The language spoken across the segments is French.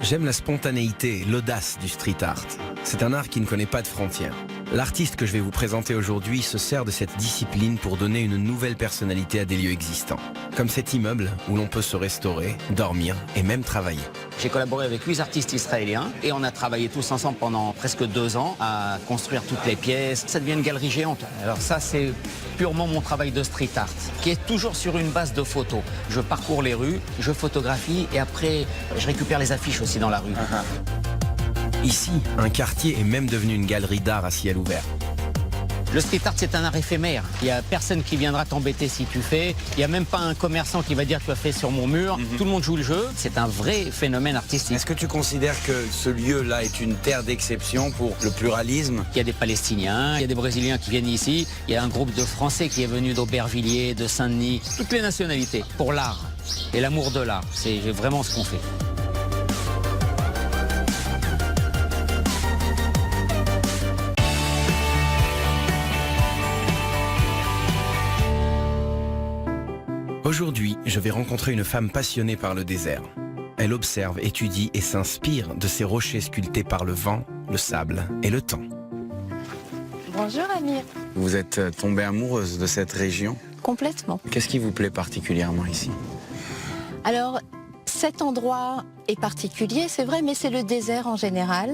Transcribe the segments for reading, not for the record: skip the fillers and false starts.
J'aime la spontanéité, l'audace du street art. C'est un art qui ne connaît pas de frontières. L'artiste que je vais vous présenter aujourd'hui se sert de cette discipline pour donner une nouvelle personnalité à des lieux existants. Comme cet immeuble où l'on peut se restaurer, dormir et même travailler. J'ai collaboré avec 8 artistes israéliens et on a travaillé tous ensemble pendant presque 2 ans à construire toutes les pièces. Ça devient une galerie géante. Alors ça, c'est purement mon travail de street art, qui est toujours sur une base de photos. Je parcours les rues, je photographie et après, je récupère les affiches aussi dans la rue. Ici, un quartier est même devenu une galerie d'art à ciel ouvert. Le street art, c'est un art éphémère. Il n'y a personne qui viendra t'embêter si tu fais. Il n'y a même pas un commerçant qui va dire tu as fait sur mon mur. Tout le monde joue le jeu. C'est un vrai phénomène artistique. Est-ce que tu considères que ce lieu-là est une terre d'exception pour le pluralisme? Il y a des Palestiniens, il y a des Brésiliens qui viennent ici. Il y a un groupe de Français qui est venu d'Aubervilliers, de Saint-Denis. Toutes les nationalités pour l'art et l'amour de l'art. C'est vraiment ce qu'on fait. Aujourd'hui, je vais rencontrer une femme passionnée par le désert. Elle observe, étudie et s'inspire de ces rochers sculptés par le vent, le sable et le temps. Bonjour Amir. Vous êtes tombée amoureuse de cette région? Complètement. Qu'est-ce qui vous plaît particulièrement ici? Alors, cet endroit est particulier, c'est vrai, mais c'est le désert en général,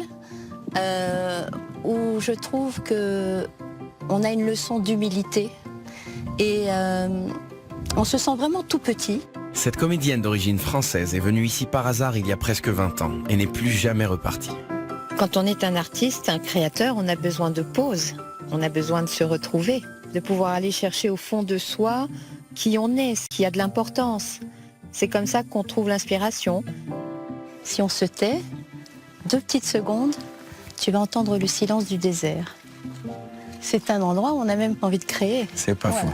où je trouve que on a une leçon d'humilité et on se sent vraiment tout petit. Cette comédienne d'origine française est venue ici par hasard il y a presque 20 ans et n'est plus jamais repartie. Quand on est un artiste, un créateur, on a besoin de pause, on a besoin de se retrouver, de pouvoir aller chercher au fond de soi qui on est, ce qui a de l'importance. C'est comme ça qu'on trouve l'inspiration. Si on se tait, 2 petites secondes, tu vas entendre le silence du désert. C'est un endroit où on a même envie de créer. C'est pas faux.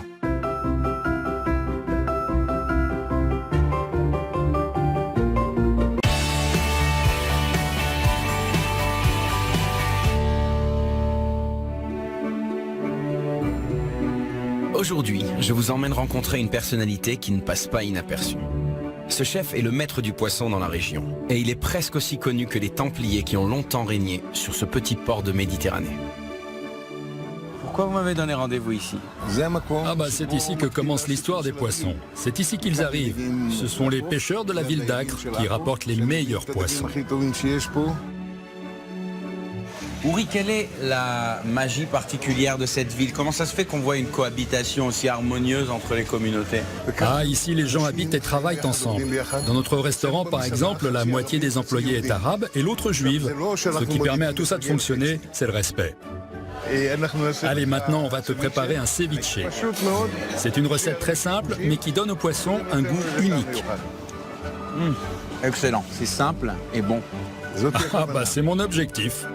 Aujourd'hui, je vous emmène rencontrer une personnalité qui ne passe pas inaperçue. Ce chef est le maître du poisson dans la région. Et il est presque aussi connu que les Templiers qui ont longtemps régné sur ce petit port de Méditerranée. Pourquoi vous m'avez donné rendez-vous ici? Ah bah c'est ici que commence l'histoire des poissons. C'est ici qu'ils arrivent. Ce sont les pêcheurs de la ville d'Acre qui rapportent les meilleurs poissons. Uri, quelle est la magie particulière de cette ville? Comment ça se fait qu'on voit une cohabitation aussi harmonieuse entre les communautés? Ah, ici les gens habitent et travaillent ensemble. Dans notre restaurant, par exemple, la moitié des employés est arabe et l'autre juive. Ce qui permet à tout ça de fonctionner, c'est le respect. Allez, maintenant, on va te préparer un ceviche. C'est une recette très simple, mais qui donne au poisson un goût unique. Excellent, c'est simple et bon. Ah bah c'est mon objectif.